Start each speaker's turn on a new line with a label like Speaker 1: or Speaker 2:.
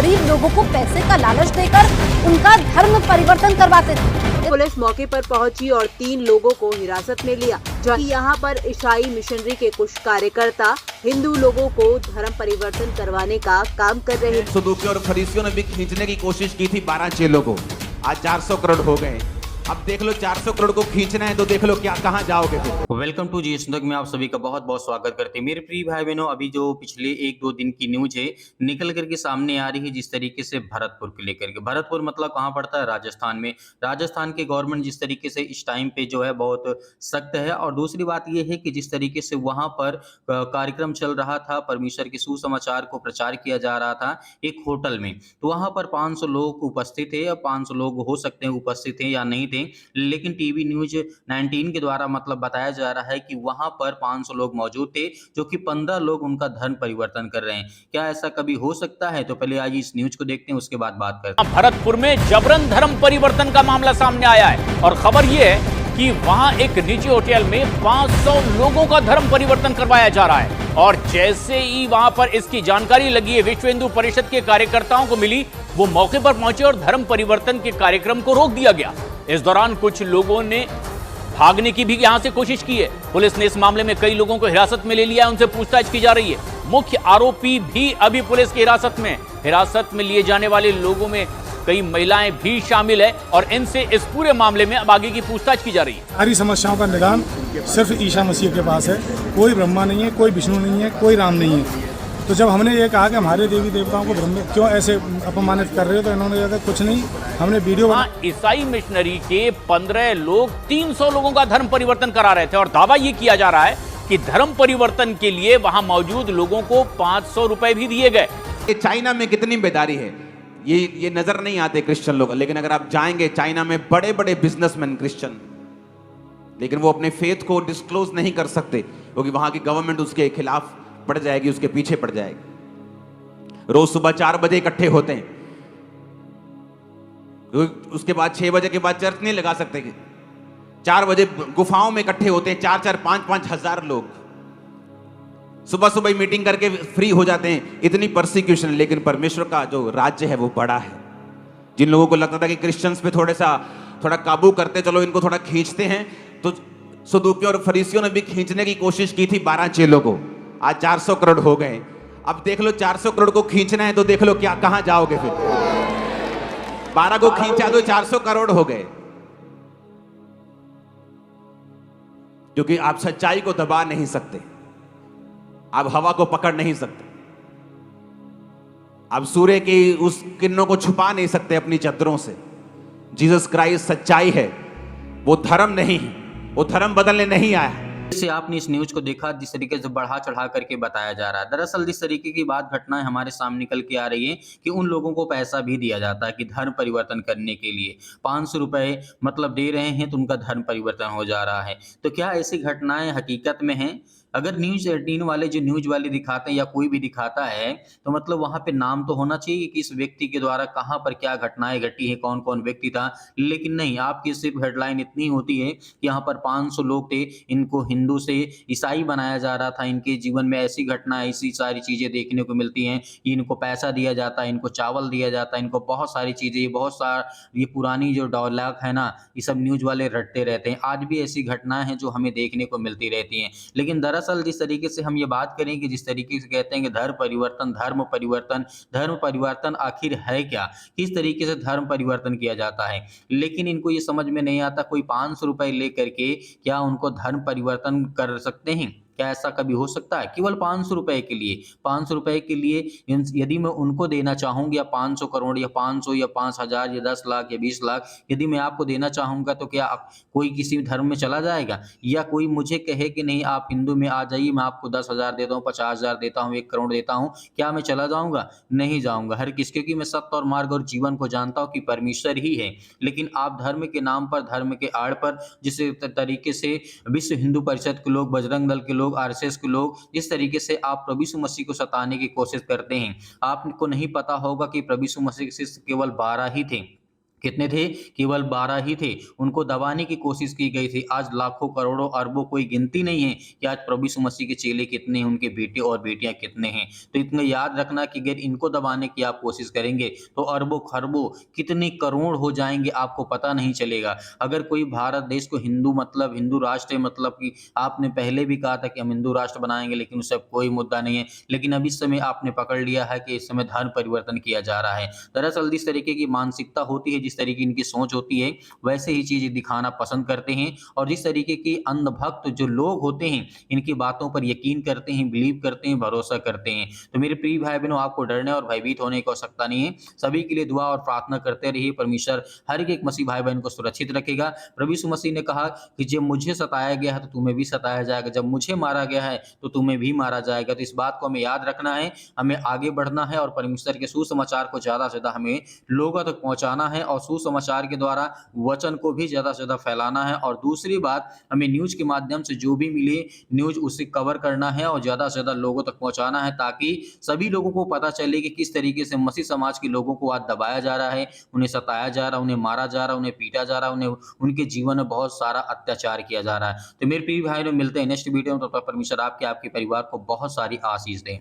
Speaker 1: गरीब लोगों को पैसे का लालच देकर उनका धर्म परिवर्तन करवाते थे।
Speaker 2: पुलिस मौके पर पहुंची और 3 लोगों को हिरासत में लिया, जबकि यहाँ पर ईसाई मिशनरी के कुछ कार्यकर्ता हिंदू लोगों को धर्म परिवर्तन करवाने का काम कर रहे थे।
Speaker 3: सदूकियों और फरीसियों ने भी खींचने की कोशिश की थी 12 चेलों को। आज 400 करोड़ हो गए। अब देख लो 400 करोड़ को खींचना है तो देख लो क्या कहां जाओगे फिर।
Speaker 4: वेलकम टू जी संदक में आप सभी का बहुत बहुत स्वागत करते हैं। मेरे प्रिय भाई बहनों, अभी जो पिछले 1-2 दिन की न्यूज है निकल करके सामने आ रही है, जिस तरीके से भरतपुर को लेकर के। भरतपुर मतलब कहाँ पड़ता है? राजस्थान में। राजस्थान के गवर्नमेंट जिस तरीके से इस टाइम पे जो है बहुत सख्त है। और दूसरी बात यह है कि जिस तरीके से वहां पर कार्यक्रम चल रहा था, परमेश्वर के सुसमाचार को प्रचार किया जा रहा था एक होटल में, तो वहां पर 500 लोग उपस्थित थे, या 500 लोग हो सकते हैं उपस्थित थे या नहीं थे, लेकिन टीवी न्यूज 19 के द्वारा मतलब बताया जा रहा है कि वहां पर 500 लोग मौजूद थे, जो कि 15 लोग उनका धर्म परिवर्तन कर रहे हैं। क्या ऐसा कभी हो सकता है? तो पहले आज इस न्यूज को देखते हैं, उसके बाद बात करते हैं।
Speaker 5: भरतपुर में जबरन धर्म परिवर्तन का मामला सामने आया है और खबर यह है कि वहां एक निजी होटल में 500 लोगों का धर्म परिवर्तन करवाया जा रहा है। और जैसे ही वहां पर इसकी जानकारी लगी है, विश्व हिंदू परिषद के कार्यकर्ताओं को मिली, वो मौके पर पहुंचे और धर्म परिवर्तन के कार्यक्रम को रोक दिया गया। इस दौरान कुछ लोगों ने भागने की भी यहां से कोशिश की है। पुलिस ने इस मामले में कई लोगों को हिरासत में ले लिया है, उनसे पूछताछ की जा रही है। मुख्य आरोपी भी अभी पुलिस की हिरासत में। हिरासत में लिए जाने वाले लोगों में कई महिलाएं भी शामिल है और इनसे इस पूरे मामले में अब आगे की पूछताछ की जा रही है।
Speaker 6: सारी समस्याओं का निदान सिर्फ ईसा मसीह के पास है। कोई ब्रह्मा नहीं है, कोई विष्णु नहीं है, कोई राम नहीं है। तो जब हमने ये कहा कि हमारे देवी देवताओं को ब्रह्म क्यों ऐसे अपमानित कर रहे हो, तो इन्होंने कहा कुछ नहीं, हमने वीडियो
Speaker 5: ईसाई मिशनरी के 15 लोग 300 लोगों का धर्म परिवर्तन करा रहे थे और दावा ये किया जा रहा है कि धर्म परिवर्तन के लिए वहां मौजूद लोगों को 500 रुपए भी दिए गए।
Speaker 3: चाइना में कितनी बेदारी है, ये नजर नहीं आते क्रिश्चियन लोग, लेकिन अगर आप जाएंगे चाइना में बड़े बड़े बिजनेसमैन क्रिश्चियन, लेकिन वो अपने फेथ को डिस्क्लोज नहीं कर सकते क्योंकि वहां की गवर्नमेंट उसके खिलाफ पड़ जाएगी, उसके पीछे पड़ जाएगी। रोज सुबह 4 बजे इकट्ठे होते हैं, उसके बाद 6 बजे के बाद चर्च नहीं लगा सकते। 4 बजे गुफाओं में इकट्ठे होते हैं 4-4, 5-5 हजार लोग। सुबह सुबह ही मीटिंग करके फ्री हो जाते हैं। इतनी परसिक्यूशन, लेकिन परमेश्वर का जो राज्य है वो बड़ा है। जिन लोगों को लगता था कि क्रिश्चियंस पे थोड़ा काबू करते, चलो इनको थोड़ा खींचते हैं, तो सदूकियों और फरीसियों ने भी खींचने की कोशिश की थी 12 चेलों को। आज 400 करोड़ हो गए। अब देख लो 400 करोड़ को खींचना है तो देख लो क्या कहां जाओगे फिर। 12 को खींचा तो 400 करोड़ हो गए, क्योंकि आप सच्चाई को दबा नहीं सकते, आप हवा को पकड़ नहीं सकते, आप सूर्य की उस किरणों को छुपा नहीं सकते अपनी चादरों से। जीसस क्राइस्ट सच्चाई है, वो धर्म नहीं, वो धर्म बदलने नहीं आया।
Speaker 4: जैसे आपने इस न्यूज को देखा, जिस तरीके से बढ़ा चढ़ा करके बताया जा रहा है, दरअसल जिस तरीके की बात घटनाएं हमारे सामने निकल के आ रही है कि उन लोगों को पैसा भी दिया जाता है कि धर्म परिवर्तन करने के लिए 500 रुपए मतलब दे रहे हैं तो उनका धर्म परिवर्तन हो जा रहा है। तो क्या ऐसी घटनाएं हकीकत में हैं? अगर न्यूज 18 वाले जो न्यूज वाले दिखाते हैं या कोई भी दिखाता है, तो मतलब वहां पे नाम तो होना चाहिए कि इस व्यक्ति के द्वारा कहां पर क्या घटनाएं घटी है, कौन कौन व्यक्ति था। लेकिन नहीं, आपकी सिर्फ हेडलाइन इतनी होती है कि यहाँ पर 500 लोग थे, इनको हिंदू से ईसाई बनाया जा रहा था, इनके जीवन में ऐसी घटना, ऐसी सारी चीजें देखने को मिलती हैं, इनको पैसा दिया जाता है, इनको चावल दिया जाता है, इनको बहुत सारी चीजें, बहुत सारा ये पुरानी जो डायलॉग है ना, ये सब न्यूज वाले रटते रहते हैं। आज भी ऐसी घटनाएं हैं जो हमें देखने को मिलती रहती हैं। लेकिन दरअसल जिस तरीके से हम ये बात करें कि जिस तरीके से कहते हैं कि धर्म परिवर्तन आखिर है क्या, किस तरीके से धर्म परिवर्तन किया जाता है, लेकिन इनको ये समझ में नहीं आता कोई 500 रुपए लेकर के क्या उनको धर्म परिवर्तन कर सकते हैं। क्या ऐसा कभी हो सकता है? केवल 500 रुपए के लिए, 500 रुपए के लिए यदि मैं उनको देना चाहूंगा, या 500 करोड़ या 500 या 5,000 या 10 लाख या 20 लाख यदि मैं आपको देना चाहूंगा, तो क्या कोई किसी धर्म में चला जाएगा? या कोई मुझे कहे कि नहीं आप हिंदू में आ जाइए, मैं आपको 10,000 देता हूँ, 50,000 देता हूँ, 1 करोड़ देता हूँ, क्या मैं चला जाऊंगा? नहीं जाऊंगा। हर किस, क्योंकि मैं सत्य और मार्ग और जीवन को जानता हूँ कि परमेश्वर ही है। लेकिन आप धर्म के नाम पर, धर्म के आड़ पर जिस तरीके से विश्व हिंदू परिषद के लोग, बजरंग दल के लोग, आरएसएस के लोग जिस तरीके से आप प्रभु यीशु मसीह को सताने की कोशिश करते हैं, आपको नहीं पता होगा कि प्रभु यीशु मसीह के शिष्य केवल 12 ही थे। कितने थे? केवल 12 ही थे। उनको दबाने की कोशिश की गई थी। आज लाखों, करोड़ों, अरबों कोई गिनती नहीं है कि आज प्रभु यीशु मसीह के चेले कितने हैं, उनके बेटे और बेटियाँ कितने हैं। तो इतना याद रखना कि अगर इनको दबाने की आप कोशिश करेंगे, तो अरबों, खरबों, कितने करोड़ हो जाएँगे आपको पता नहीं चलेगा। अगर कोई भारत देश को हिंदू राष्ट्र है, मतलब कि आपने पहले भी कहा था कि हम हिंदू राष्ट्र बनाएँगे, लेकिन उससे अब कोई मुद्दा नहीं है। लेकिन अब इस समय आपने पकड़ लिया है कि इस समय धर्म परिवर्तन किया जा रहा है। दरअसल जिस तरीके की मानसिकता होती है, जिस तरीके की इनकी सोच होती है, वैसे ही चीज़ें दिखाना पसंद करते हैं और जिस तरीके की अंधभक्त जो लोग होते हैं, इनकी बातों पर यकीन करते हैं, बिलीव करते हैं, भरोसा करते हैं। तो मेरे प्रिय भाई-बहनों, आपको डरने और भयभीत होने की आवश्यकता नहीं है। सभी के लिए दुआ और प्रार्थना करते रहिए। परमेश्वर हर एक मसीह भाई-बहन को सुरक्षित रखेगा। प्रभु यीशु मसीह ने कहा कि जब मुझे सताया गया है, तो तुम्हें भी सताया जाएगा। जब मुझे मारा गया है, तो तुम्हें भी मारा जाएगा। तो इस बात को हमें याद रखना है, हमें आगे बढ़ना है और परमेश्वर के सुसमाचार को ज़्यादा से ज़्यादा हमें लोगों तक पहुँचाना है और सुसमाचार के द्वारा वचन को भी ज़्यादा से ज़्यादा फैलाना है। और दूसरी बात, हमें न्यूज़ के माध्यम से जो भी मिले न्यूज़ उसे कवर करना है और ज़्यादा से ज़्यादा लोगों तक पहुँचाना है, ताकि सभी लोगों को पता चले कि किस तरीके से मसीह समाज के लोगों को आज दबाया जा रहा है, उन्हें सताया जा रहा है, उन्हें मारा जा रहा है, उन्हें पीटा जा रहा है, उन्हें उनके जीवन में बहुत सारा अत्याचार किया जा रहा है। तो मेरे प्रिय भाई लोग, मिलते हैं नेक्स्ट वीडियो में। तब तक परमेश्वर आपके परिवार को बहुत सारी आशीष दें।